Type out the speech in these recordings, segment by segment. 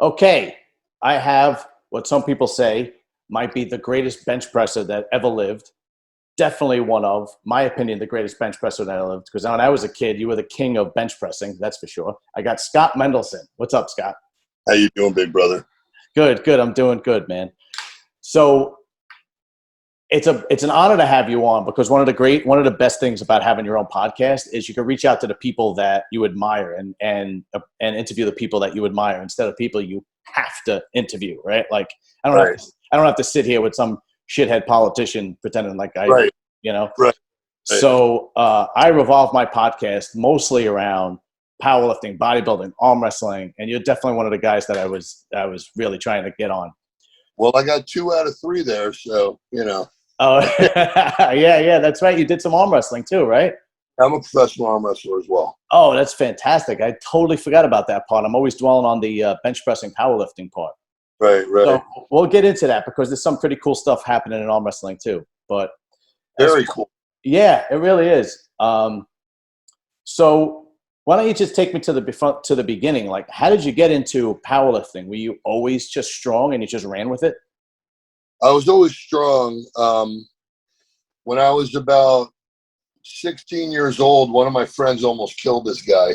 Okay, I have what some people say might be the greatest bench presser that ever lived. Definitely one of, my opinion, the greatest bench presser that ever lived. Because when I was a kid, you were the king of bench pressing, that's for sure. I got Scot Mendelson. What's up, Scott? How you doing, big brother? Good, good. I'm doing good, man. So it's an honor to have you on because one of the best things about having your own podcast is you can reach out to the people that you admire and interview the people that you admire instead of people you have to interview, right? Like Right, I don't have to sit here with some shithead politician pretending like right, you know. right, right. So I revolve my podcast mostly around powerlifting, bodybuilding, arm wrestling, and you're definitely one of the guys that I was really trying to get on. Well, I got 2 out of 3 there, so Oh, yeah, that's right. You did some arm wrestling too, right? I'm a professional arm wrestler as well. Oh, that's fantastic. I totally forgot about that part. I'm always dwelling on the bench pressing powerlifting part. Right, So right. we'll get into that because there's some pretty cool stuff happening in arm wrestling too. But Very cool. yeah, it really is. So why don't you just take me to the beginning? Like, how did you get into powerlifting? Were you always just strong and you just ran with it? I was always strong. When I was about 16 years old, one of my friends almost killed this guy,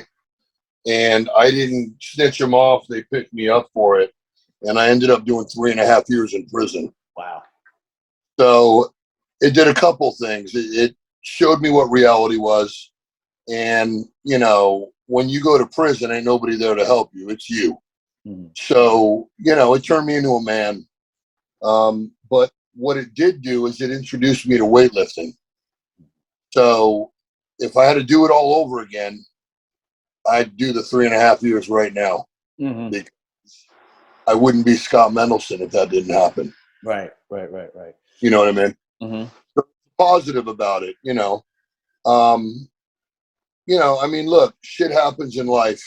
and I didn't snitch him off. They picked me up for it, and I ended up doing 3.5 years in prison. Wow. So it did a couple things. It showed me what reality was. And, when you go to prison, ain't nobody there to help you. It's you. Mm-hmm. So, it turned me into a man. But what it did do is it introduced me to weightlifting. So if I had to do it all over again, I'd do the 3.5 years right now. Mm-hmm. Because I wouldn't be Scot Mendelson if that didn't happen. Right. You know what I mean? Mm-hmm. So positive about it, look, shit happens in life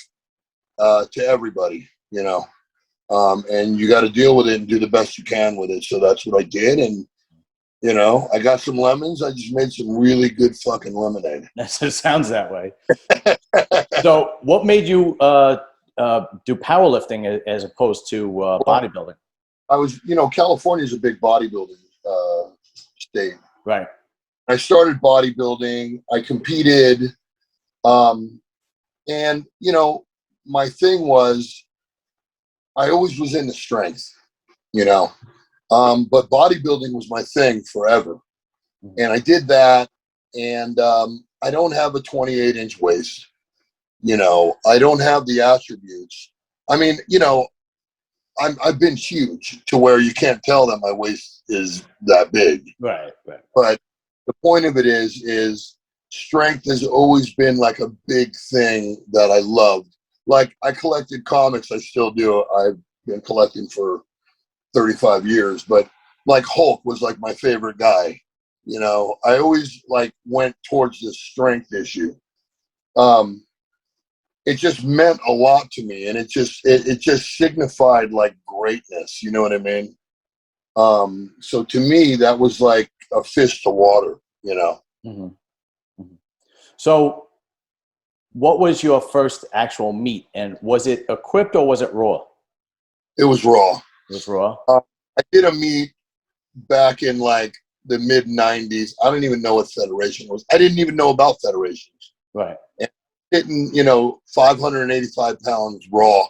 to everybody, and you got to deal with it and do the best you can with it. So that's what I did. And, I got some lemons. I just made some really good fucking lemonade. It sounds that way. So what made you do powerlifting as opposed to bodybuilding? I was, California's a big bodybuilding state. Right. I started bodybuilding. I competed. And, my thing was I always was into strength, but bodybuilding was my thing forever. And I did that. And I don't have a 28-inch waist. I don't have the attributes. I mean, I've been huge to where you can't tell that my waist is that big. Right. But the point of it is strength has always been like a big thing that I loved. Like I collected comics, I still do. I've been collecting for 35 years, but like Hulk was like my favorite guy. I always like went towards this strength issue. It just meant a lot to me, and it just signified like greatness. You know what I mean? So to me, that was like a fish to water. Mm-hmm. Mm-hmm. So what was your first actual meet, and was it equipped or was it raw? It was raw. It was raw. I did a meet back in like the mid 90s. I don't even know what federation was. I didn't even know about federations. Right. And hitting, 585 pounds raw.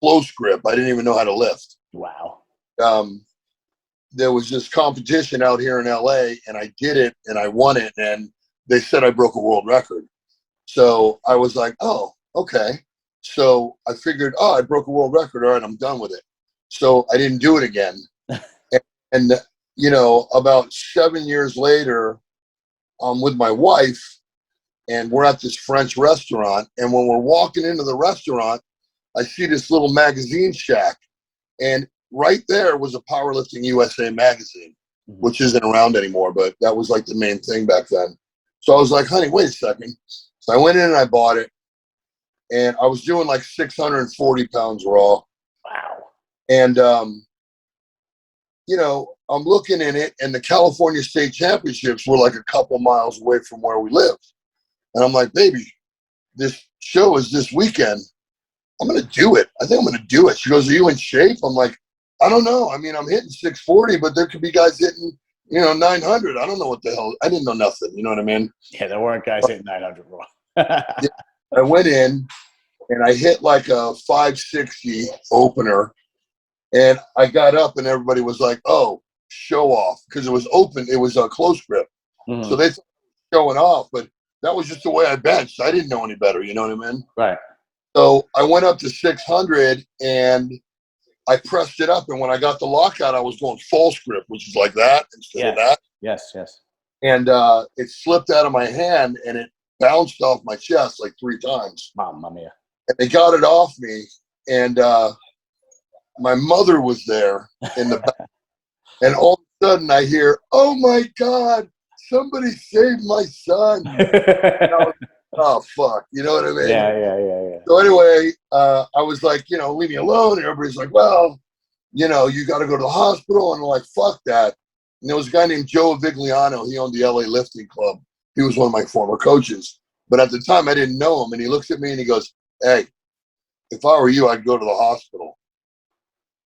Close grip. I didn't even know how to lift. Wow. There was this competition out here in LA, and I did it and I won it, and they said I broke a world record. So I was like, oh, okay. So I figured, I broke a world record. All right, I'm done with it. So I didn't do it again. and about 7 years later, I'm with my wife, and we're at this French restaurant. And when we're walking into the restaurant, I see this little magazine shack. And right there was a Powerlifting USA magazine, which isn't around anymore, but that was like the main thing back then. So I was like, honey, wait a second. So I went in and I bought it. And I was doing like 640 pounds raw. Wow. And, I'm looking in it, and the California State Championships were like a couple miles away from where we lived. And I'm like, baby, this show is this weekend. I'm going to do it. I think I'm going to do it. She goes, are you in shape? I'm like, I don't know. I mean, I'm hitting 640, but there could be guys hitting, 900. I don't know what the hell. I didn't know nothing. You know what I mean? Yeah, there weren't guys hitting 900 raw. Yeah, I went in and I hit like a 560 opener, and I got up and everybody was like, oh, show off, because it was open. It was a close grip. Mm-hmm. So they thought I was showing off, but that was just the way I benched. I didn't know any better. You know what I mean? Right. So I went up to 600 and I pressed it up. And when I got the lockout, I was going false grip, which is like that instead of that. Yes. And it slipped out of my hand and it bounced off my chest like 3 times. Mamma mia. And they got it off me. And my mother was there in the back. And all of a sudden I hear, oh my God, somebody saved my son. And I was, oh, fuck. You know what I mean? Yeah. So anyway, I was like, leave me alone. And everybody's like, well, you got to go to the hospital. And I'm like, fuck that. And there was a guy named Joe Vigliano. He owned the LA Lifting Club. He was one of my former coaches. But at the time, I didn't know him. And he looks at me and he goes, hey, if I were you, I'd go to the hospital.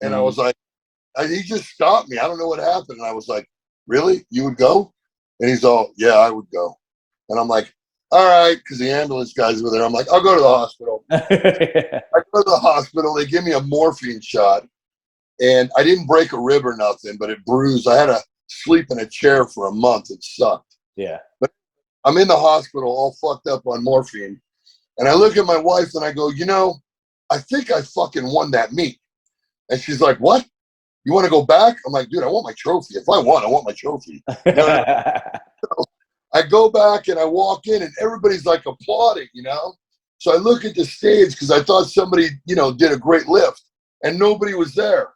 And I was like, he just stopped me. I don't know what happened. And I was like, really? You would go? And he's all, yeah, I would go. And I'm like, all right, because the ambulance guys were there. I'm like, I'll go to the hospital. I go to the hospital. They give me a morphine shot. And I didn't break a rib or nothing, but it bruised. I had to sleep in a chair for a month. It sucked. Yeah. But I'm in the hospital all fucked up on morphine. And I look at my wife and I go, I think I fucking won that meet. And she's like, what? You want to go back? I'm like, dude, I want my trophy. If I won, I want my trophy. So I go back and I walk in and everybody's like applauding, So I look at the stage because I thought somebody, did a great lift and nobody was there.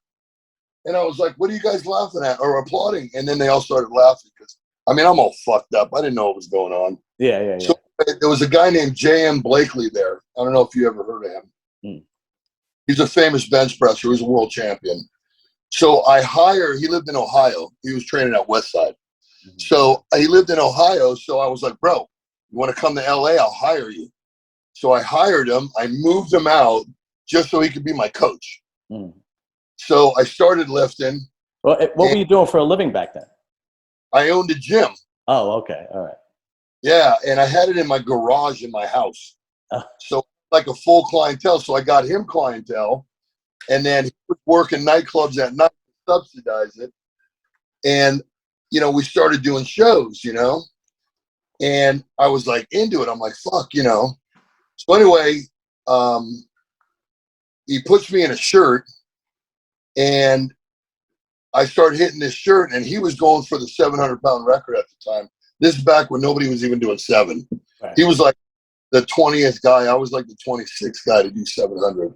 And I was like, what are you guys laughing at or applauding? And then they all started laughing because, I'm all fucked up. I didn't know what was going on. Yeah. So there was a guy named J.M. Blakely there. I don't know if you ever heard of him. He's a famous bench presser. He's a world champion. So he lived in Ohio. He was training at Westside. So he lived in Ohio. So I was like, bro, you want to come to LA? I'll hire you. So I hired him. I moved him out just so he could be my coach. So I started lifting. Well, what were you doing for a living back then? I owned a gym. Oh, okay. All right. Yeah. And I had it in my garage in my house. So like a full clientele. So I got him clientele. And then he was working nightclubs at night to subsidize it. And, we started doing shows, and I was like into it. I'm like, fuck, So anyway, he puts me in a shirt and I started hitting this shirt and he was going for the 700-pound record at the time. This is back when nobody was even doing 7. Right. He was like the 20th guy. I was like the 26th guy to do 700.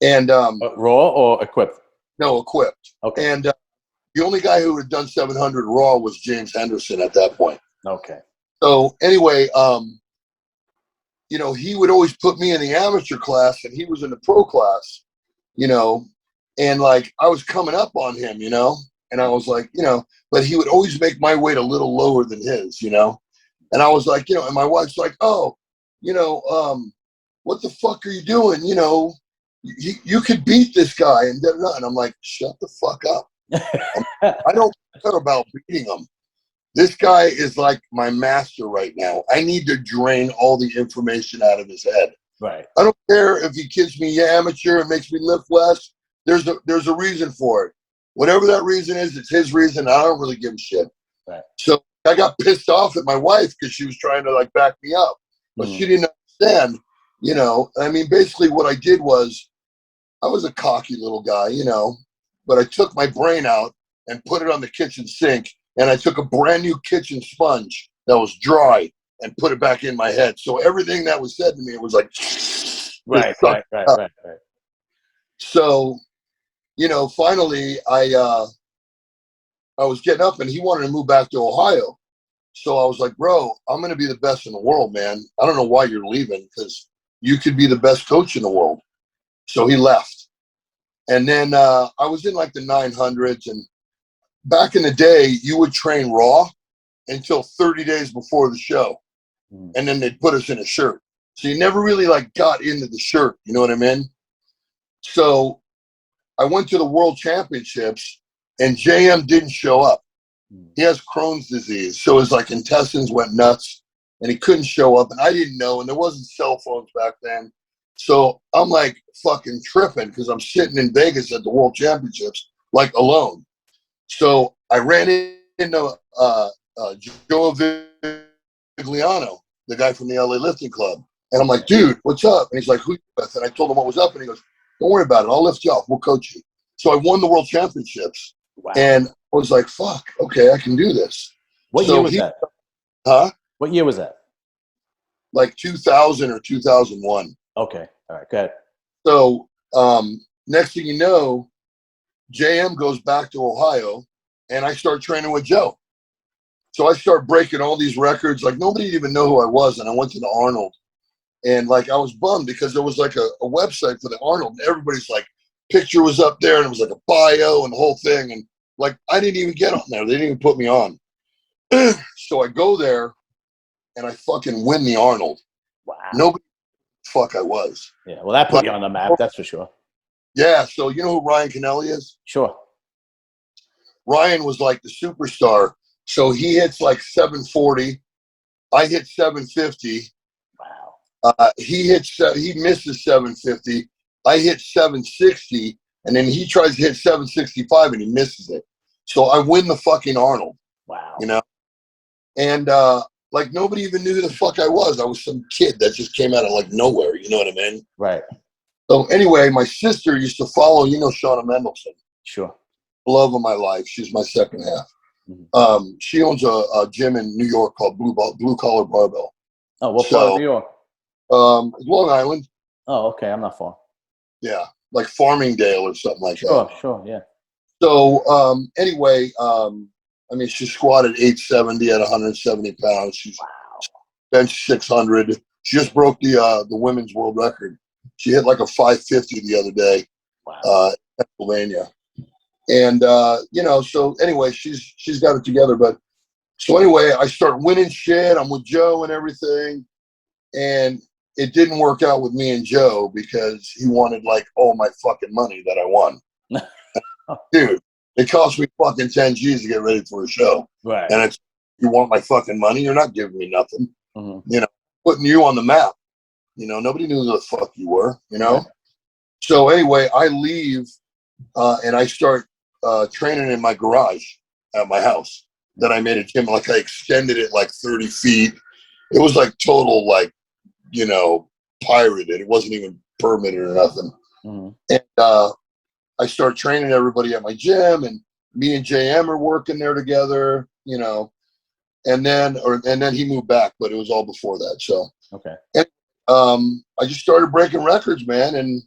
And raw or equipped? No, equipped. Okay. And the only guy who had done 700 raw was James Henderson at that point. Okay. So anyway, he would always put me in the amateur class and he was in the pro class, and like I was coming up on him, and I was like, but he would always make my weight a little lower than his, and I was like, and my wife's like, oh, what the fuck are you doing? You could beat this guy and I'm like, shut the fuck up. I don't care about beating him. This guy is like my master right now. I need to drain all the information out of his head. Right. I don't care if he kids me amateur and makes me lift less. There's a reason for it. Whatever that reason is, it's his reason. I don't really give a shit. Right. So I got pissed off at my wife because she was trying to like back me up, but she didn't understand. I mean, basically what I did was I was a cocky little guy, but I took my brain out and put it on the kitchen sink, and I took a brand new kitchen sponge that was dry and put it back in my head. So everything that was said to me, it was like, right. So, finally I was getting up and he wanted to move back to Ohio. So I was like, bro, I'm going to be the best in the world, man. I don't know why you're leaving because you could be the best coach in the world. So he left. And then I was in like the 900s, and back in the day, you would train raw until 30 days before the show. And then they'd put us in a shirt. So you never really like got into the shirt. You know what I mean? So I went to the World Championships, and JM didn't show up. He has Crohn's disease, so his like intestines went nuts, and he couldn't show up. And I didn't know, and there wasn't cell phones back then. So I'm like fucking tripping because I'm sitting in Vegas at the World Championships, like alone. So I ran into Joe Vigliano, the guy from the LA Lifting Club. And I'm like, dude, what's up? And he's like, who you with? And I told him what was up. And he goes, don't worry about it. I'll lift you off. We'll coach you. So I won the World Championships. Wow. And I was like, fuck, okay, I can do this. What year was that? Huh? What year was that? Like 2000 or 2001. Okay. All right. Go ahead. So next thing you know, JM goes back to Ohio, and I start training with Joe. So I start breaking all these records. Like nobody even knew who I was. And I went to the Arnold. And like I was bummed because there was like a website for the Arnold. And everybody's like, picture was up there, and it was like a bio and the whole thing. And like I didn't even get on there. They didn't even put me on. So I go there, and I fucking win the Arnold. Wow. Nobody fuck I was. Yeah. Well, that put you on the map. That's for sure. Yeah. So you know who Ryan Kennelly is? Sure. Ryan was like the superstar. So he hits like 740. I hit 750. Wow. He misses 750. I hit 760, and then he tries to hit 765, and he misses it. So I win the fucking Arnold. Wow. You know, and like nobody even knew who the fuck I was. I was some kid that just came out of like nowhere. You know what I mean? Right. So anyway, my sister used to follow. You know, Scot Mendelson. Sure. Love of my life. She's my second half. Mm-hmm. She owns a gym in New York called Blue Collar Barbell. Oh, what part of New York? Long Island. Oh, okay. I'm not far. Yeah, like Farmingdale or something like that. Sure, yeah. So anyway, I mean, she squatted 870 at 170 pounds. She's bench 600. She just broke the women's world record. She hit like a 550 the other day. Wow. In Pennsylvania. And you know, so anyway, she's got it together. But so anyway, I start winning shit. I'm with Joe and everything, and it didn't work out with me and Joe because he wanted like all my fucking money that I won. Dude, it cost me fucking 10 G's to get ready for a show. Right. And it's, you want my fucking money? You're not giving me nothing. Mm-hmm. You know, putting you on the map. You know, nobody knew who the fuck you were, you know? Right. So anyway, I leave and I start training in my garage at my house. Then I made a gym, like I extended it like 30 feet. It was like total, like, you know, pirated. It wasn't even permitted or nothing. Mm-hmm. And I start training everybody at my gym, and me and JM are working there together, you know. And then he moved back, but it was all before that. So okay. And, I just started breaking records, man, and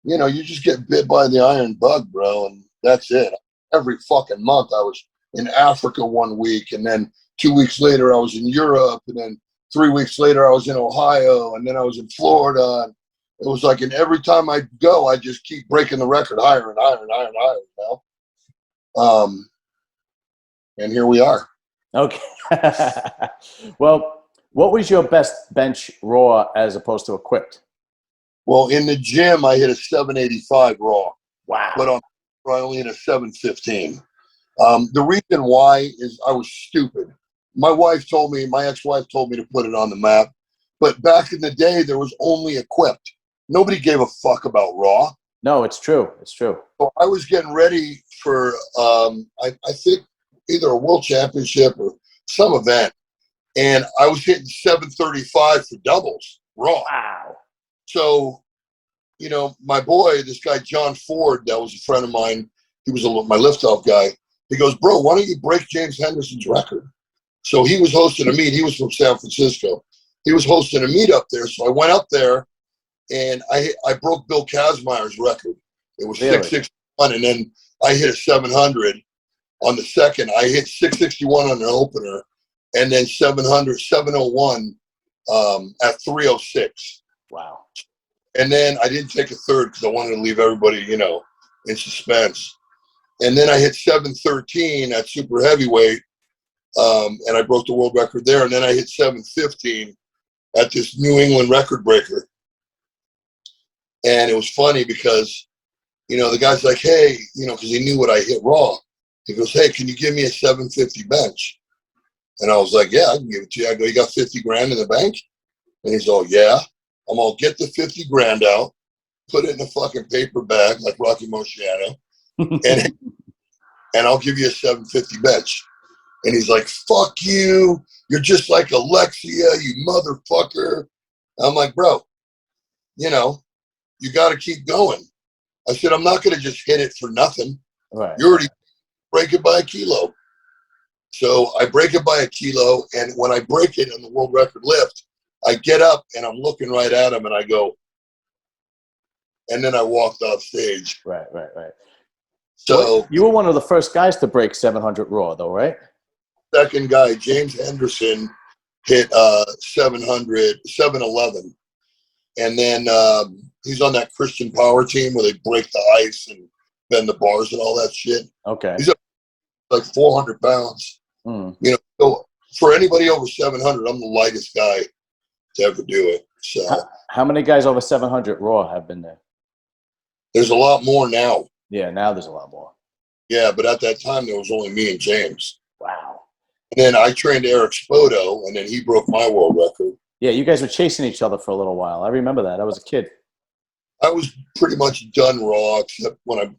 you know, you just get bit by the iron bug, bro, and that's it. Every fucking month I was in Africa 1 week, and then 2 weeks later I was in Europe, and then 3 weeks later I was in Ohio, and then I was in Florida. And it was like, and every time I go, I just keep breaking the record higher and higher and higher and higher, you know? And here we are. Okay. Well, what was your best bench raw as opposed to equipped? Well, in the gym, I hit a 785 raw. Wow. But I only hit a 715. The reason why is I was stupid. My ex-wife told me to put it on the map. But back in the day, there was only equipped. Nobody gave a fuck about raw. No, it's true. It's true. So I was getting ready for, I think, either a world championship or some event. And I was hitting 735 for doubles, raw. Wow. So, you know, my boy, this guy, John Ford, that was a friend of mine. He was my lift-off guy. He goes, bro, why don't you break James Henderson's record? So he was hosting a meet. He was from San Francisco. He was hosting a meet up there. So I went up there, and I broke Bill Kazmaier's record. It was really? 661, and then I hit a 700 on the second. I hit 661 on the opener, and then 701 at 306. Wow. And then I didn't take a third because I wanted to leave everybody, you know, in suspense. And then I hit 713 at super heavyweight, and I broke the world record there. And then I hit 715 at this New England record breaker. And it was funny because the guy's like, hey, because he knew what I hit raw. He goes, hey, can you give me a 750 bench? And I was like, yeah, I can give it to you. I go, you got 50 grand in the bank? And he's all, yeah. I'm all, get the 50 grand out, put it in a fucking paper bag like Rocky Marciano, and I'll give you a 750 bench. And he's like, fuck you. You're just like Alexia, you motherfucker. I'm like, bro, you got to keep going. I said, I'm not going to just hit it for nothing. Right. You already break it by a kilo. So I break it by a kilo. And when I break it on the world record lift, I get up and I'm looking right at him and I go, and then I walked off stage. Right. So well, you were one of the first guys to break 700 raw, though, right? Second guy, James Henderson, hit 711. And then he's on that Christian Power team where they break the ice and bend the bars and all that shit. Okay. He's like 400 pounds. So for anybody over 700, I'm the lightest guy to ever do it. So how many guys over 700 raw have been there? There's a lot more now. Yeah, now there's a lot more. Yeah, but at that time, there was only me and James. Wow. And then I trained Eric Spoto, and then he broke my world record. Yeah, you guys were chasing each other for a little while. I remember that. I was a kid. I was pretty much done raw, except when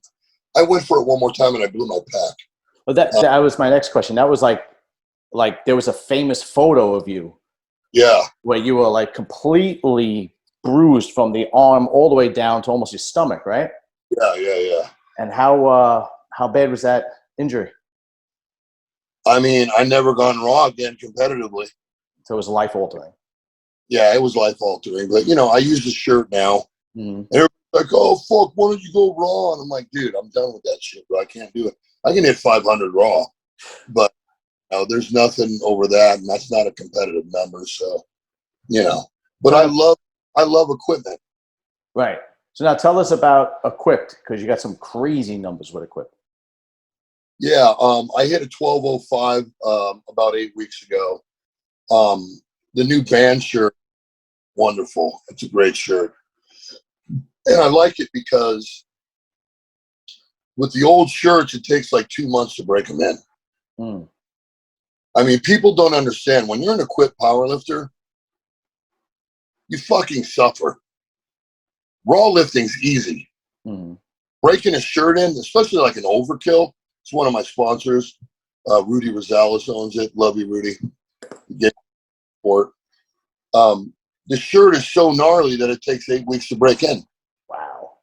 I went for it one more time, and I blew my pack. Well, that was my next question. That was like there was a famous photo of you. Yeah. Where you were like completely bruised from the arm all the way down to almost your stomach, right? Yeah. And how bad was that injury? I mean, I never gone raw again competitively. So it was life altering. Yeah, it was life altering. But I use the shirt now. Mm-hmm. And everybody's like, oh fuck, why don't you go raw? And I'm like, dude, I'm done with that shit, bro. I can't do it. I can hit 500 raw, but there's nothing over that, and that's not a competitive number. So, but I love equipment. Right. So now tell us about Equipped, because you got some crazy numbers with Equipped. Yeah, I hit a 1205 about 8 weeks ago. The new band shirt, wonderful. It's a great shirt. And I like it because with the old shirts, it takes like 2 months to break them in. Mm. I mean, people don't understand. When you're an equipped powerlifter, you fucking suffer. Raw lifting's easy. Mm. Breaking a shirt in, especially like an Overkill, it's one of my sponsors. Rudy Rosales owns it. Love you, Rudy. Get support. The shirt is so gnarly that it takes 8 weeks to break in. Wow.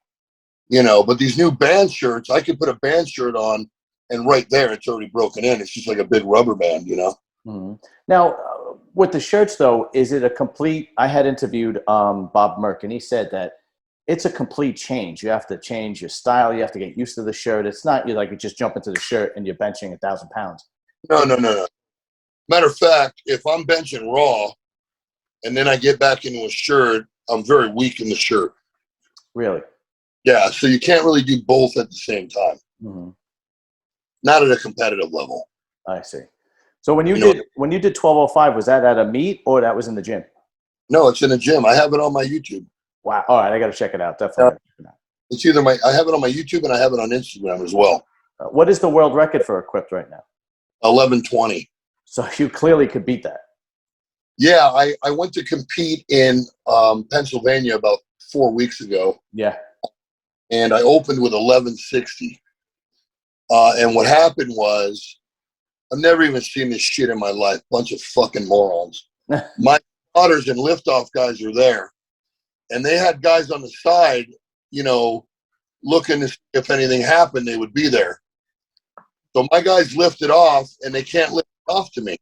But these new band shirts, I could put a band shirt on, and right there, it's already broken in. It's just like a big rubber band, Mm-hmm. Now, with the shirts, though, is it a complete – I had interviewed Bob Merck, and he said that it's a complete change. You have to change your style. You have to get used to the shirt. It's not you just jump into the shirt and you're benching 1,000 pounds. No. Matter of fact, if I'm benching raw and then I get back into a shirt, I'm very weak in the shirt. Really? Yeah, so you can't really do both at the same time. Mm-hmm. Not at a competitive level. I see. So when you did 1205, was that at a meet or that was in the gym? No, it's in the gym. I have it on my YouTube. Wow. All right, I got to check it out. Definitely. It's either I have it on my YouTube and I have it on Instagram as well. What is the world record for Equipped right now? 11:20. So you clearly could beat that. Yeah, I went to compete in Pennsylvania about 4 weeks ago. Yeah. And I opened with 11:60. And what happened was, I've never even seen this shit in my life. Bunch of fucking morons. My spotters and liftoff guys are there. And they had guys on the side, looking to see if anything happened, they would be there. So my guys lifted off, and they can't lift off to me.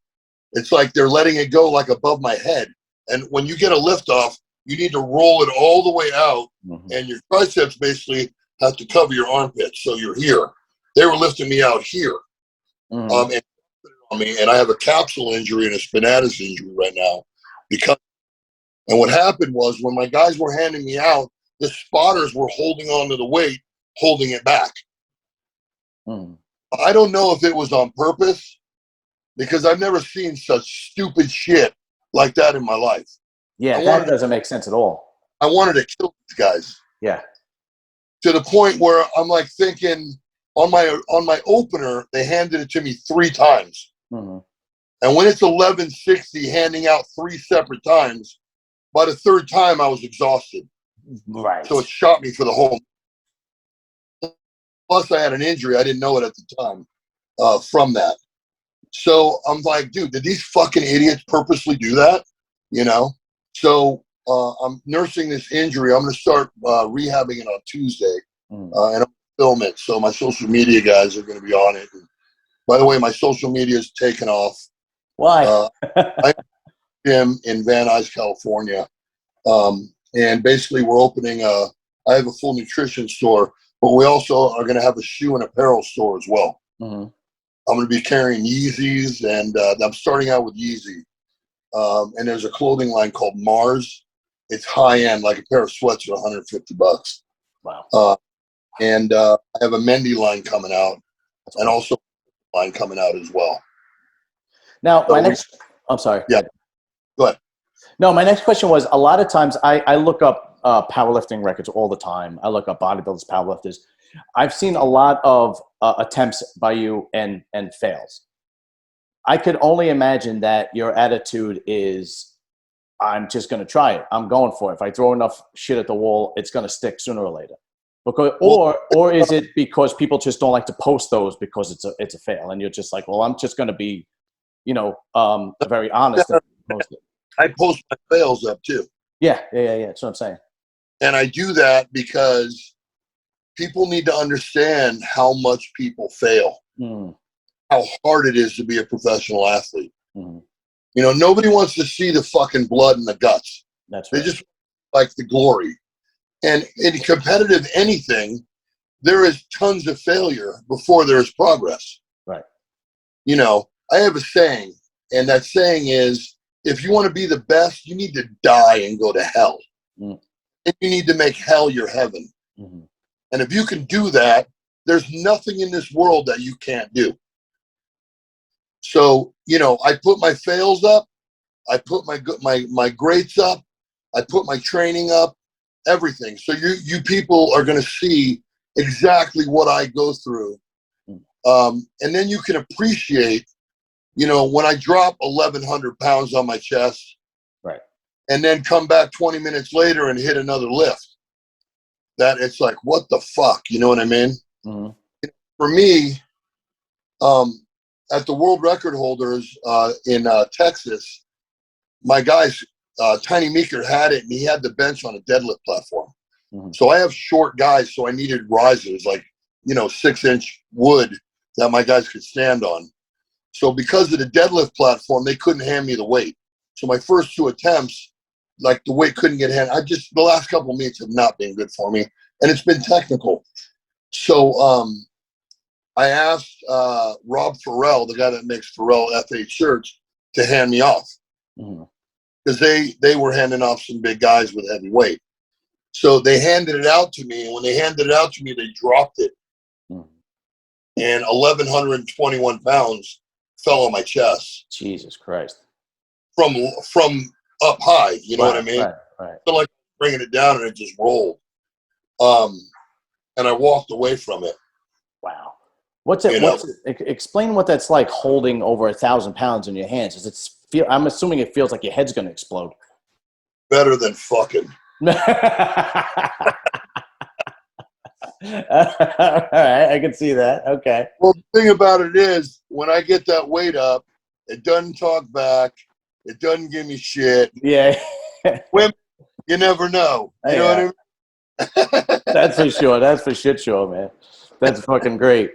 It's like they're letting it go like above my head. And when you get a lift off, you need to roll it all the way out, and your triceps basically have to cover your armpits, so you're here. They were lifting me out here, and on me, and I have a capsule injury and a spinatus injury right now. And what happened was when my guys were handing me out, the spotters were holding on to the weight, holding it back. I don't know if it was on purpose, because I've never seen such stupid shit like that in my life. Yeah, that doesn't make sense at all. I wanted to kill these guys. Yeah. to the point where I'm like thinking on my opener, they handed it to me 3 times. Mm-hmm. And when it's 1160 handing out 3 separate times, by the 3rd time I was exhausted. Right. So it shot me for the whole. Plus I had an injury. I didn't know it at the time from that. So I'm like, dude, did these fucking idiots purposely do that? You know? So I'm nursing this injury. I'm going to start rehabbing it on Tuesday. And I'm going to film it. So my social media guys are going to be on it. And by the way, my social media is taken off. Why? I'm gym in Van Nuys, California. And basically we're opening I have a full nutrition store, but we also are going to have a shoe and apparel store as well. Mm-hmm. I'm going to be carrying Yeezys, and I'm starting out with Yeezy. And there's a clothing line called Mars. It's high end, like a pair of sweats are $150. Wow. And I have a Mendy line coming out, and also a line coming out as well. Now, So I'm sorry. Yeah. Go ahead. No, my next question was, a lot of times I look up powerlifting records all the time. I look up bodybuilders, powerlifters. I've seen a lot of attempts by you and fails. I could only imagine that your attitude is, I'm just going to try it. I'm going for it. If I throw enough shit at the wall, it's going to stick sooner or later. Because, or is it because people just don't like to post those because it's a fail, and you're just like, well, I'm just going to be, very honest and post it. I post my fails up too. Yeah. That's what I'm saying. And I do that because people need to understand how much people fail, how hard it is to be a professional athlete. Nobody wants to see the fucking blood and the guts. That's right. They just like the glory. And in competitive anything, there is tons of failure before there's progress. Right. I have a saying, and that saying is, if you want to be the best, you need to die and go to hell. And you need to make hell your heaven. And if you can do that, there's nothing in this world that you can't do. So, I put my fails up. I put my greats up. I put my training up, everything. So you people are going to see exactly what I go through. And then you can appreciate, when I drop 1,100 pounds on my chest, right, and then come back 20 minutes later and hit another lift, that it's like, what the fuck? You know what I mean? For me, at the world record holders in Texas, my guys, Tiny Meeker had it, and he had the bench on a deadlift platform. So I have short guys, so I needed risers, like, 6-inch wood that my guys could stand on. So because of the deadlift platform, they couldn't hand me the weight. So my first 2 attempts, like, the weight couldn't get handed. The last couple of meets have not been good for me, and it's been technical. So I asked Rob Farrell, the guy that makes Farrell F8 shirts, to hand me off, because they were handing off some big guys with heavy weight. So they handed it out to me, and when they handed it out to me, they dropped it, and 1,121 pounds fell on my chest. Jesus Christ! From up high, you know what I mean? Right. So like bringing it down, and it just rolled. And I walked away from it. Wow. What's it? Explain what that's like, holding over 1,000 pounds in your hands. I'm assuming it feels like your head's going to explode. Better than fucking. All right, I can see that. Okay. Well, the thing about it is, when I get that weight up, it doesn't talk back. It doesn't give me shit. Yeah. Women, you never know. You know what I mean? That's for sure. That's for shit sure, man. That's fucking great.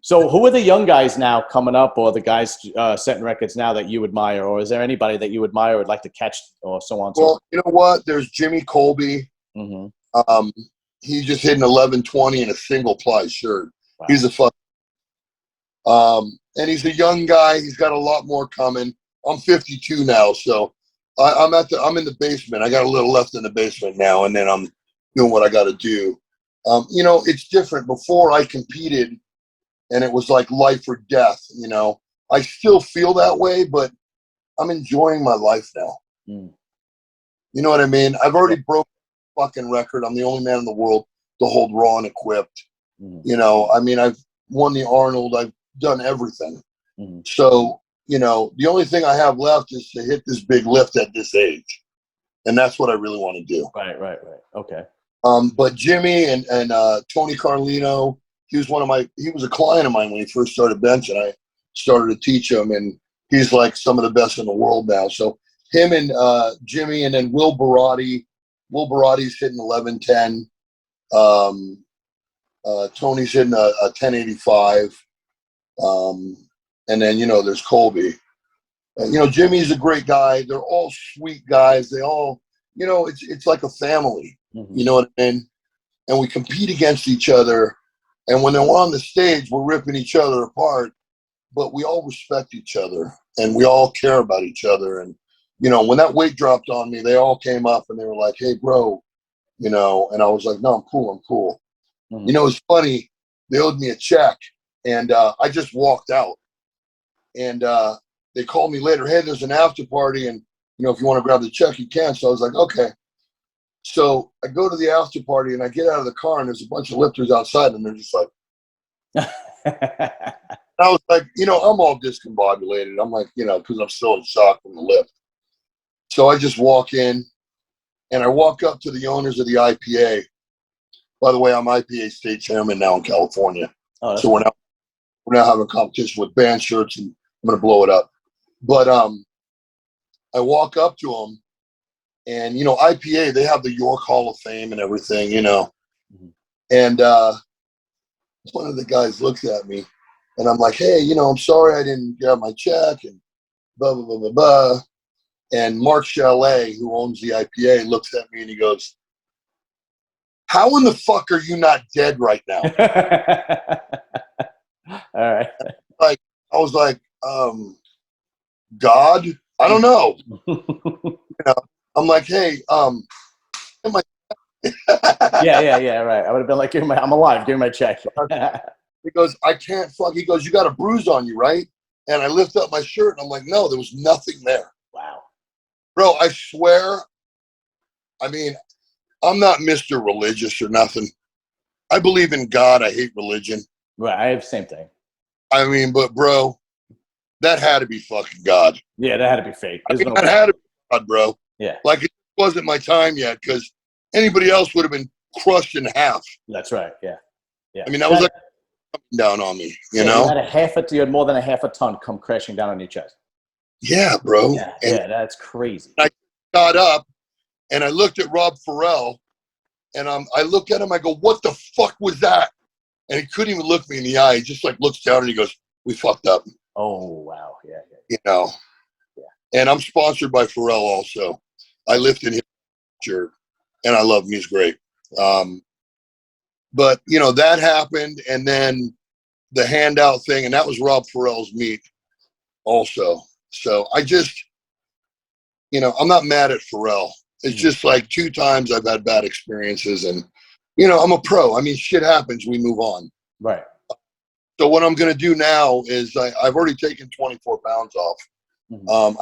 So who are the young guys now coming up, or the guys setting records now that you admire? Or is there anybody that you admire or would like to catch, or so on? Well, you know what? There's Jimmy Colby. He just hit an 1120 in a single ply shirt. Wow. He's a fuck. And he's a young guy. He's got a lot more coming. I'm 52 now, so I'm in the basement. I got a little left in the basement now, and then I'm doing what I got to do. It's different. Before, I competed, and it was like life or death. I still feel that way, but I'm enjoying my life now. You know what I mean? I've already broke the fucking record. I'm the only man in the world. to hold Raw and Equipped. You know, I mean, I've won the Arnold. I've done everything. So, you know, the only thing I have left is to hit this big lift at this age. And that's what I really want to do. Right. Okay. But Jimmy and Tony Carlino, he was a client of mine when he first started benching. I started to teach him, and he's like some of the best in the world now. So him and Jimmy, and then Will Barati. Will Barati's hitting 11:10. Tony's hitting a 10:85. And then, you know, there's Colby. You know, Jimmy's a great guy. They're all sweet guys. They all, you know, it's like a family. You know what I mean? And we compete against each other. And when they're on the stage, we're ripping each other apart. But we all respect each other, and we all care about each other. And, you know, when that weight dropped on me, they all came up and they were like, "Hey, bro," you know, and I was like, "No, I'm cool. You know, it's funny. They owed me a check, and I just walked out. And they called me later, "Hey, there's an after party, and, you know, if you want to grab the check, you can." So I was like, "Okay." So I go to the after party, and I get out of the car, and there's a bunch of lifters outside, and they're just like, I was like, you know, I'm all discombobulated. I'm like, you know, because I'm still in shock from the lift. So I just walk in, and I walk up to the owners of the IPA. By the way, I'm IPA state chairman now in California. Oh, so we're now having a competition with band shirts, and I'm going to blow it up. But I walk up to them, and, you know, IPA, they have the York Hall of Fame and everything, you know. And one of the guys looks at me, and I'm like, "Hey, you know, I'm sorry I didn't grab my check," and blah, blah, blah, blah, blah. And Mark Chalet, who owns the IPA, looks at me and he goes, "How in the fuck are you not dead right now?" All right. Like, I was like, God, I don't know. You know, I'm like, "Hey, am I?" yeah, right. I would have been like, I'm alive. Give me my check. He goes, "I can't fuck." He goes, "You got a bruise on you, right?" And I lift up my shirt, and I'm like, "No, there was nothing there." Wow. Bro, I swear, I mean, I'm not Mr. Religious or nothing. I believe in God. I hate religion. Right. I have the same thing. I mean, but bro, that had to be fucking God. Yeah, that had to be fake. I mean, that had to be God, bro. Yeah. Like, it wasn't my time yet, because anybody else would have been crushed in half. That's right. Yeah. I mean, that was like coming down on me, you know? You had more than a half a ton come crashing down on your chest. Yeah, bro. Yeah, that's crazy. I got up, and I looked at Rob Farrell, and I looked at him. I go, "What the fuck was that?" And he couldn't even look me in the eye. He just like looks down and he goes, "We fucked up." Oh, wow. Yeah. You know? Yeah. And I'm sponsored by Farrell also. I lift in his shirt, and I love him. He's great. But, you know, that happened, and then the handout thing, and that was Rob Farrell's meet also. So I just, you know, I'm not mad at Farrell. It's just like 2 times I've had bad experiences, and, you know, I'm a pro. I mean, shit happens. We move on. Right. So what I'm going to do now is I've already taken 24 pounds off.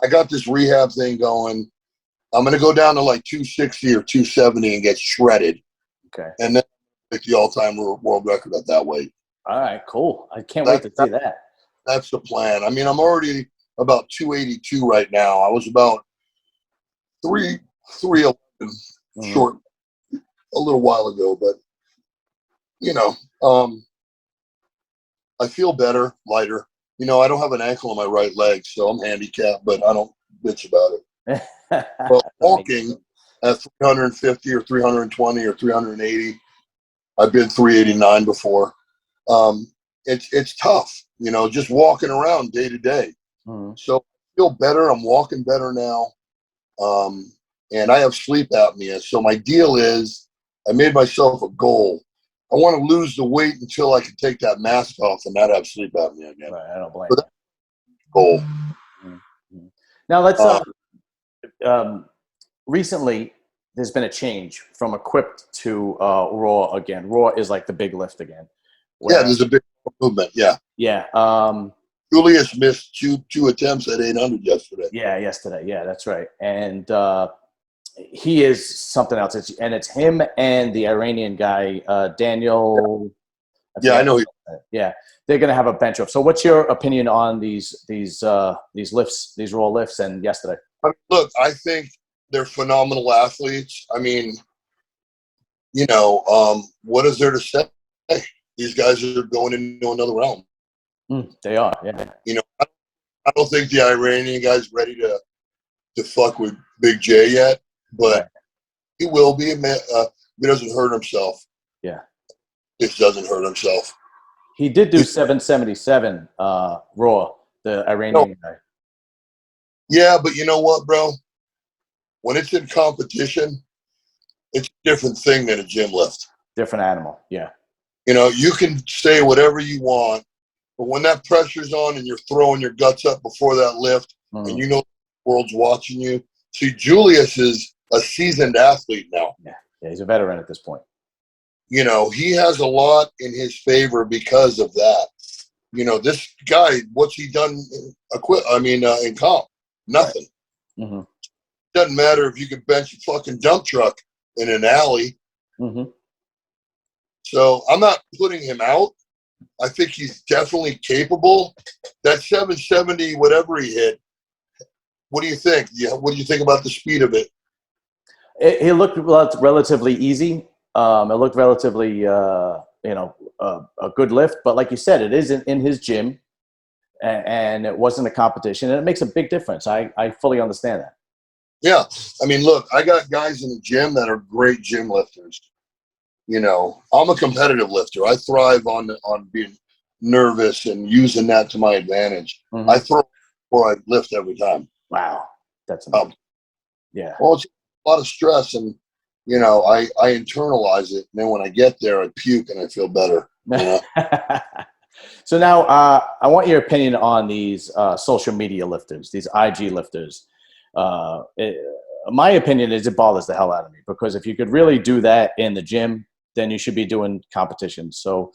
I got this rehab thing going. I'm going to go down to like 260 or 270 and get shredded. Okay. And then make the all-time world record at that weight. All right, cool. I can't wait to see that. That's the plan. I mean, I'm already about 282 right now. I was about 311 short a little while ago, but, you know, I feel better, lighter. You know, I don't have an ankle in my right leg, so I'm handicapped, but I don't bitch about it. But walking at 350 or 320 or 380, I've been 389 before. It's tough, you know, just walking around day to day. So I feel better. I'm walking better now. And I have sleep apnea. So my deal is I made myself a goal. I want to lose the weight until I can take that mask off and not have sleep apnea again. Right, I don't blame you. Goal. Now let's recently there's been a change from equipped to raw again. Raw is like the big lift again. Yeah, there's a big movement. Yeah. Yeah. Julius missed two attempts at 800 yesterday. Yeah, yesterday. Yeah, that's right. And he is something else. It's him and the Iranian guy, Daniel. Yeah, I know. Yeah, they're going to have a bench up. So, what's your opinion on these lifts, these raw lifts, and yesterday? Look, I think they're phenomenal athletes. I mean, what is there to say? These guys are going into another realm. They are, yeah. I don't think the Iranian guy's ready to fuck with Big J yet, but right. He will be. He doesn't hurt himself. Yeah. It doesn't hurt himself. He did do 777 raw, the Iranian guy. Yeah, but you know what, bro? When it's in competition, it's a different thing than a gym lift. Different animal, yeah. You can say whatever you want, but when that pressure's on and you're throwing your guts up before that lift, and the world's watching you. See, Julius is a seasoned athlete now. Yeah, he's a veteran at this point. He has a lot in his favor because of that. This guy, what's he done in comp? Nothing. Right. Mm-hmm. Doesn't matter if you can bench a fucking dump truck in an alley. Mm-hmm. So I'm not putting him out. I think he's definitely capable. That 770, whatever he hit, what do you think? What do you think about the speed of it? It looked relatively easy. It looked relatively, a good lift. But like you said, it isn't in his gym, and it wasn't a competition. And it makes a big difference. I fully understand that. Yeah. I mean, look, I got guys in the gym that are great gym lifters. I'm a competitive lifter. I thrive on being nervous and using that to my advantage. Mm-hmm. I throw before I lift every time. Wow. That's amazing. Yeah. Well, it's a lot of stress, and I internalize it, and then when I get there, I puke and I feel better. So now, I want your opinion on these social media lifters, these IG lifters. My opinion is it bothers the hell out of me, because if you could really do that in the gym, then you should be doing competitions. So,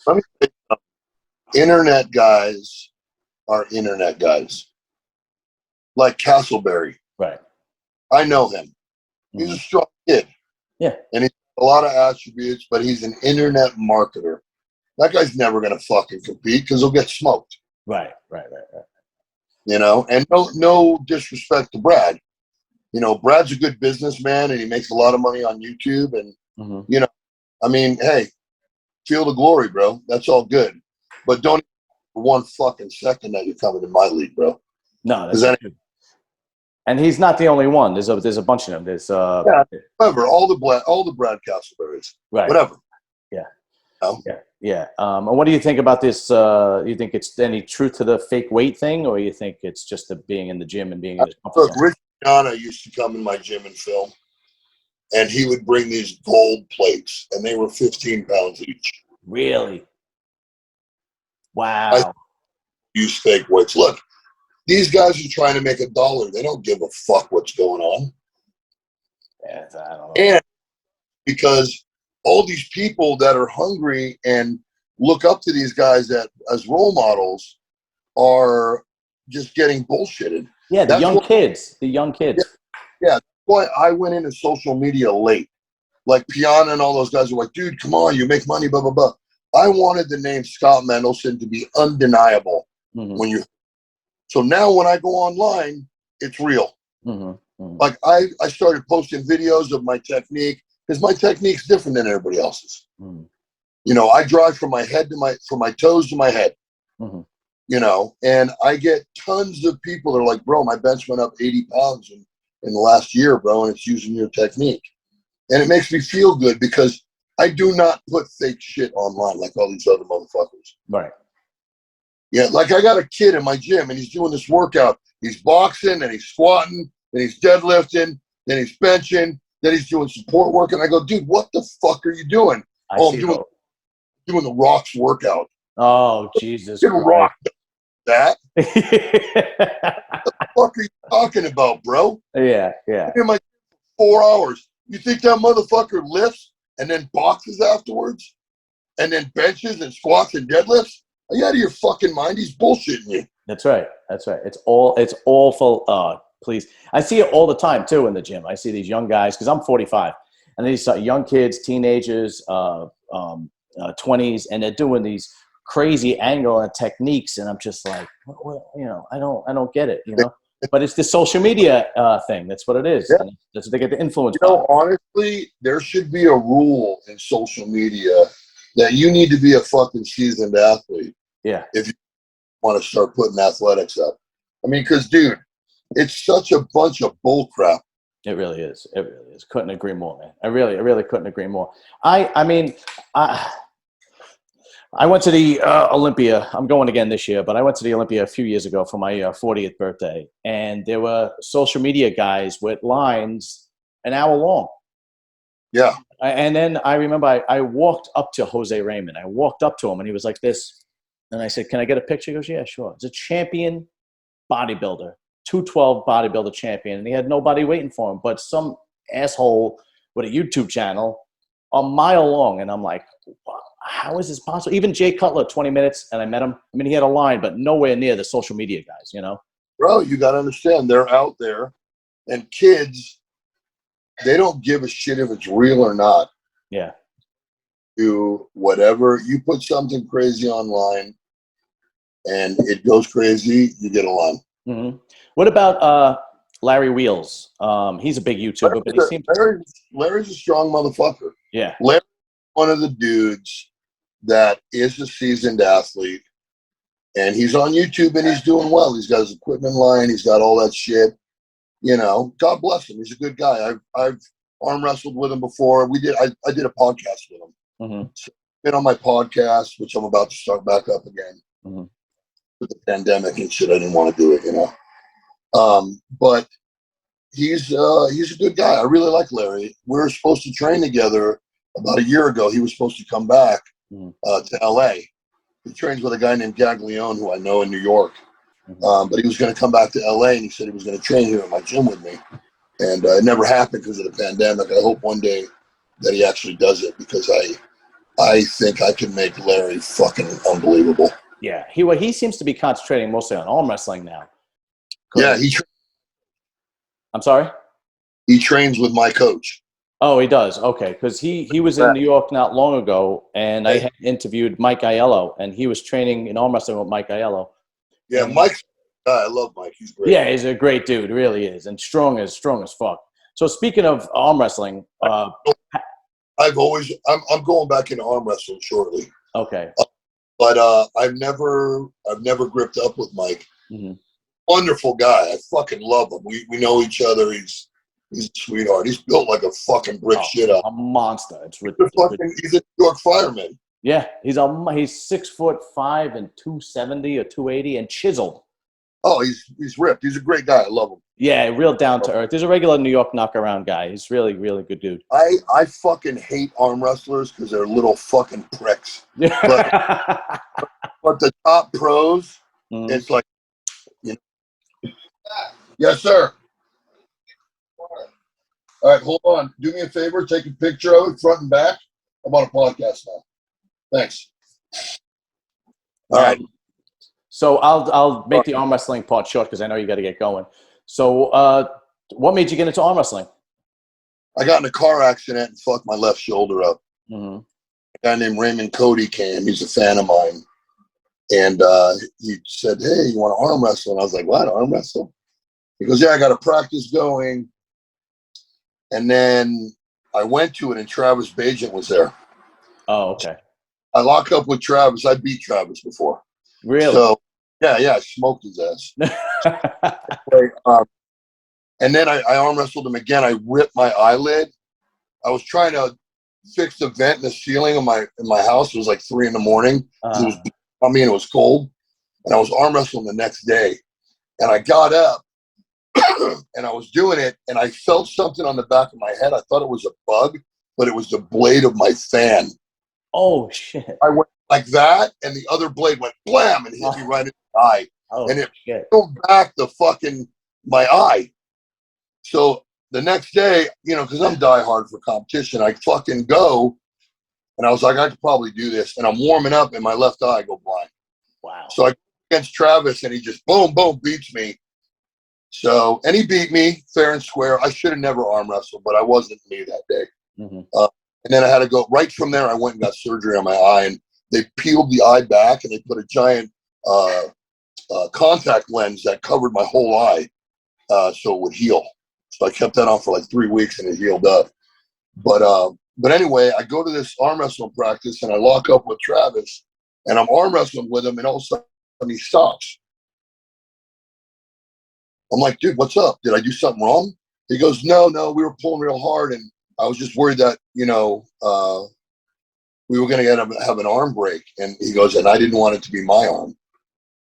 internet guys are internet guys, like Castleberry. Right. I know him. He's a strong kid. Yeah. And he's got a lot of attributes, but he's an internet marketer. That guy's never going to fucking compete because he'll get smoked. Right. And no disrespect to Brad. Brad's a good businessman and he makes a lot of money on YouTube. And, hey, feel the glory, bro. That's all good. But don't for 1 fucking second that you're coming to my league, bro. No, that's good. And he's not the only one. There's a bunch of them. There's whatever, all the Brad Castleberries. Right. Whatever. Yeah. Yeah. And what do you think about this? You think it's any truth to the fake weight thing, or you think it's just the being in the gym and being in the Look, Rich Gianna used to come in my gym and film, and he would bring these gold plates, and they were 15 pounds each. Really? Wow. I use fake weights. Look, these guys are trying to make $1. They don't give a fuck what's going on. Yeah, I don't know. And because all these people that are hungry and look up to these guys as role models are just getting bullshitted. Yeah, the young kids. Yeah, that's why I went into social media late. Like Piana and all those guys were like, dude, come on, you make money, blah, blah, blah. I wanted the name Scot Mendelson to be undeniable when you. So now when I go online, it's real. Like I started posting videos of my technique because my technique's different than everybody else's. I drive from my head from my toes to my head. And I get tons of people that are like, bro, my bench went up 80 pounds in the last year, bro, and it's using your technique. And it makes me feel good because I do not put fake shit online like all these other motherfuckers. Right. Yeah, like I got a kid in my gym and he's doing this workout. He's boxing and he's squatting and he's deadlifting, then he's benching, then he's doing support work. And I go, dude, what the fuck are you doing? I'm doing the rocks workout. Oh, Jesus. Rock that. What the fuck are you talking about, bro? Yeah. I'm in my 4 hours. You think that motherfucker lifts and then boxes afterwards? And then benches and squats and deadlifts? Are you out of your fucking mind? He's bullshitting you. That's right. It's all full. please. I see it all the time too in the gym. I see these young guys because I'm 45, and these young kids, teenagers, 20s, and they're doing these crazy angle and techniques, and I'm just like, well, I don't get it, But it's the social media thing. That's what it is. Yeah. And that's what they get the influence by. Honestly, there should be a rule in social media that you need to be a fucking seasoned athlete. Yeah. If you want to start putting athletics up. I mean, because, dude, it's such a bunch of bull crap. It really is. It really is. Couldn't agree more, man. I really couldn't agree more. I went to the Olympia. I'm going again this year, but I went to the Olympia a few years ago for my 40th birthday, and there were social media guys with lines an hour long. Yeah. And then I remember I walked up to Jose Raymond. I walked up to him, and he was like this. And I said, "Can I get a picture?" He goes, "Yeah, sure." It's a champion bodybuilder, 212 bodybuilder champion, and he had nobody waiting for him but some asshole with a YouTube channel a mile long. And I'm like, wow, how is this possible? Even Jay Cutler, 20 minutes, and I met him. I mean, he had a line, but nowhere near the social media guys, Bro, you got to understand, they're out there, and kids, they don't give a shit if it's real or not. Yeah. Do whatever. You put something crazy online and it goes crazy, you get a line. Mm-hmm. What about Larry Wheels? He's a big YouTuber, but he seems Larry's a strong motherfucker. Yeah. Larry's one of the dudes that is a seasoned athlete, and he's on YouTube and he's doing well. He's got his equipment line. He's got all that shit. God bless him. He's a good guy. I've arm wrestled with him before. I did a podcast with him. Mm-hmm. So, been on my podcast, which I'm about to start back up again. Mm-hmm. With the pandemic and shit, I didn't want to do it, but he's a good guy. I really like Larry. We were supposed to train together about a year ago. He was supposed to come back to LA. He trains with a guy named Gaglione, who I know in New York. But he was going to come back to LA, and he said he was going to train here at my gym with me. And it never happened because of the pandemic. I hope one day that he actually does it, because I think I can make Larry fucking unbelievable. Yeah, he seems to be concentrating mostly on arm wrestling now. Yeah, I'm sorry? He trains with my coach. Oh, he does? Okay, because he was in New York not long ago, and I had interviewed Mike Aiello, and he was training in arm wrestling with Mike Aiello. Yeah, Mike's I love Mike. He's great. Yeah, he's a great dude, really is, and strong as fuck. So speaking of arm wrestling, I'm going back into arm wrestling shortly. Okay. But I've never gripped up with Mike. Mm-hmm. Wonderful guy. I fucking love him. We know each other. He's a sweetheart. He's built like a fucking brick shit up. A monster. He's a New York fireman. Yeah, he's 6'5" and 270 or 280 and chiseled. Oh, he's ripped. He's a great guy. I love him. Yeah, real down to earth. He's a regular New York knockaround guy. He's really, really good dude. I fucking hate arm wrestlers because they're little fucking pricks. But the top pros, it's like, yes, sir. All right, hold on. Do me a favor. Take a picture of it, front and back. I'm on a podcast now. Thanks. All right. So I'll make the arm wrestling part short because I know you got to get going. So what made you get into arm wrestling? I got in a car accident and fucked my left shoulder up. Mm-hmm. A guy named Raymond Cody came. He's a fan of mine. And he said, "Hey, you want to arm wrestle?" And I was like, "What, arm wrestle?" He goes, "Yeah, I got a practice going." And then I went to it, and Travis Bajent was there. Oh, okay. I locked up with Travis. I beat Travis before. Really? So, yeah, I smoked his ass. And then I arm wrestled him again. I ripped my eyelid. I was trying to fix the vent in the ceiling of my house. It was like 3 a.m. It was it was cold. And I was arm wrestling the next day. And I got up and I was doing it, and I felt something on the back of my head. I thought it was a bug, but it was the blade of my fan. Oh, shit. I went like that, and the other blade went blam and hit me right in the eye. Oh, and it shit. peeled back my eye. So the next day, because I'm diehard for competition, I fucking go, and I was like, I could probably do this. And I'm warming up, and my left eye go blind. Wow. So I go against Travis, and he just boom, boom, beats me. So, and he beat me fair and square. I should have never arm wrestled, but I wasn't me that day. Mm-hmm. And then I had to go right from there. I went and got surgery on my eye, and they peeled the eye back, and they put a giant contact lens that covered my whole eye, so it would heal. So I kept that on for like 3 weeks, and it healed up. But anyway, I go to this arm wrestling practice, and I lock up with Travis, and I'm arm wrestling with him, and all of a sudden he stops. I'm like, dude, what's up? Did I do something wrong? He goes, no, we were pulling real hard, and I was just worried that, we were going to have an arm break. And he goes, and I didn't want it to be my arm.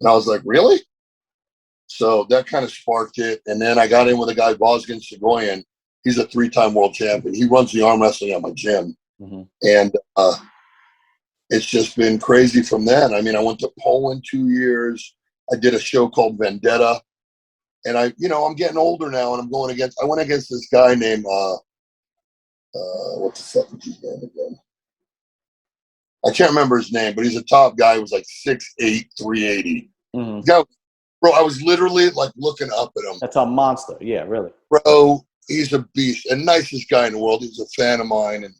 And I was like, really? So that kind of sparked it. And then I got in with a guy, Vosgen Segoyan. He's a 3-time world champion. He runs the arm wrestling at my gym. Mm-hmm. And it's just been crazy from then. I mean, I went to Poland 2 years. I did a show called Vendetta. And I'm getting older now, and I went against this guy named, what the fuck is his name again? I can't remember his name, but he's a top guy. He was like 6'8", 380. Mm-hmm. Guy, bro, I was literally like looking up at him. That's a monster. Yeah, really. Bro, he's a beast and nicest guy in the world. He's a fan of mine. And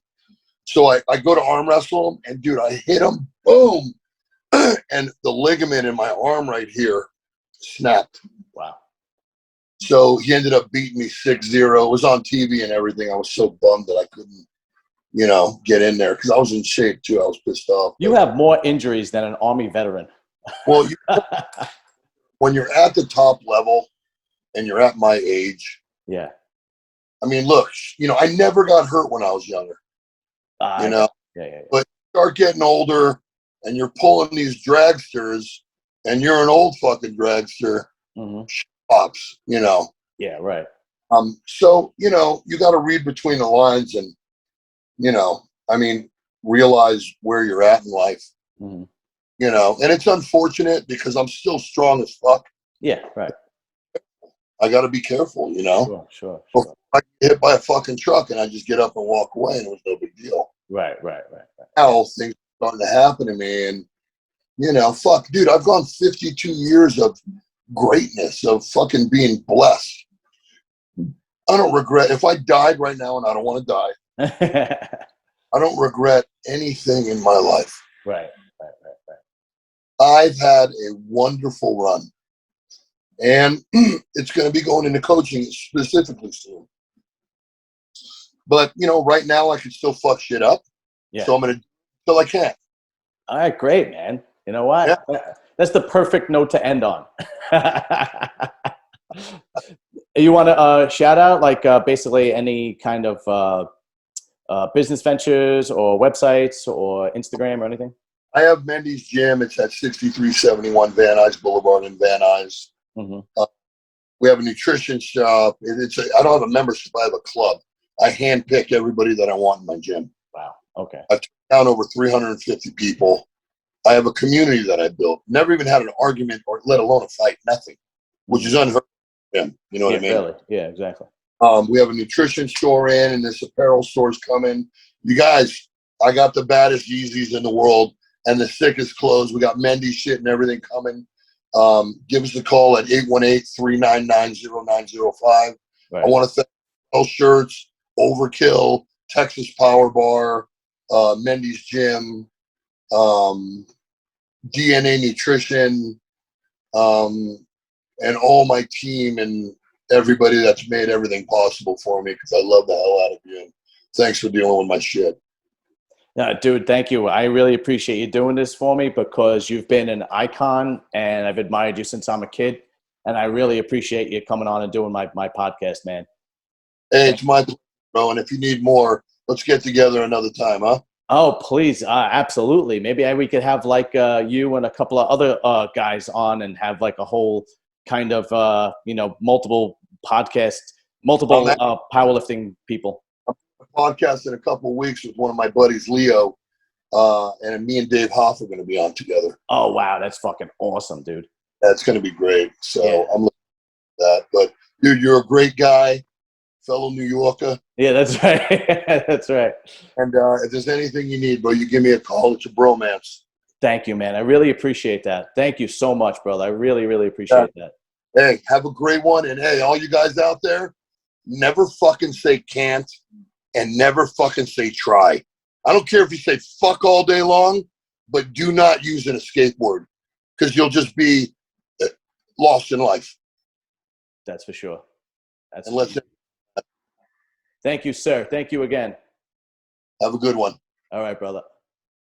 so I go to arm wrestle him, and dude, I hit him, boom. And the ligament in my arm right here snapped. Wow. So he ended up beating me 6-0. It was on TV and everything. I was so bummed that I couldn't, get in there because I was in shape too. I was pissed off. You have more injuries than an Army veteran. Well, when you're at the top level and you're at my age. Yeah. I mean, look, I never got hurt when I was younger. Yeah. But you start getting older and you're pulling these dragsters and you're an old fucking dragster. Mm-hmm. Pops, Yeah, right. So, you got to read between the lines and, realize where you're at in life, mm-hmm. And it's unfortunate because I'm still strong as fuck. Yeah, right. I got to be careful, Sure. I get hit by a fucking truck and I just get up and walk away and it was no big deal. Right. Now things are starting to happen to me and, fuck, dude, I've gone 52 years of greatness, of fucking being blessed. I don't regret. If I died right now, and I don't want to die, I don't regret anything in my life. Right. I've had a wonderful run, and it's going to be going into coaching specifically soon. But right now I can still fuck shit up. Yeah. So I'm going to till I can. All right, great, man. You know what? Yeah. That's the perfect note to end on. You want to shout out, like, basically any kind of business ventures or websites or Instagram or anything? I have Mendy's Gym. It's at 6371 Van Nuys Boulevard in Van Nuys. Mm-hmm. We have a nutrition shop. I don't have a membership. I have a club. I handpick everybody that I want in my gym. Wow. Okay. I've turned down over 350 people. I have a community that I built. Never even had an argument or let alone a fight. Nothing, which is unheard of. You know what I mean? Really? Yeah, exactly. We have a nutrition store and this apparel store's coming. You guys, I got the baddest Yeezys in the world and the sickest clothes. We got Mendy shit and everything coming. Give us a call at 818-399-0905. Right. I want to thank all shirts, Overkill, Texas Power Bar, Mendy's Gym, DNA Nutrition, and all my team and everybody that's made everything possible for me because I love the hell out of you. And thanks for dealing with my shit. Dude, thank you. I really appreciate you doing this for me because you've been an icon and I've admired you since I'm a kid. And I really appreciate you coming on and doing my podcast, man. Hey, it's my pleasure, bro. And if you need more, let's get together another time, huh? Oh, please. Absolutely. Maybe we could have like you and a couple of other guys on and have like a whole kind of, multiple podcasts, multiple powerlifting people. Podcast in a couple of weeks with one of my buddies, Leo, and me and Dave Hoff are going to be on together. Oh, wow. That's fucking awesome, dude. That's going to be great. So yeah. I'm looking at that. But, dude, you're a great guy, fellow New Yorker. Yeah, that's right. That's right. And if there's anything you need, bro, you give me a call. It's a bromance. Thank you, man. I really appreciate that. Thank you so much, brother. I really, really appreciate that. Hey, have a great one. And hey, all you guys out there, never fucking say can't and never fucking say try. I don't care if you say fuck all day long, but do not use an escape word because you'll just be lost in life. That's for sure. That's Unless for sure. Thank you, sir. Thank you again. Have a good one. All right, brother.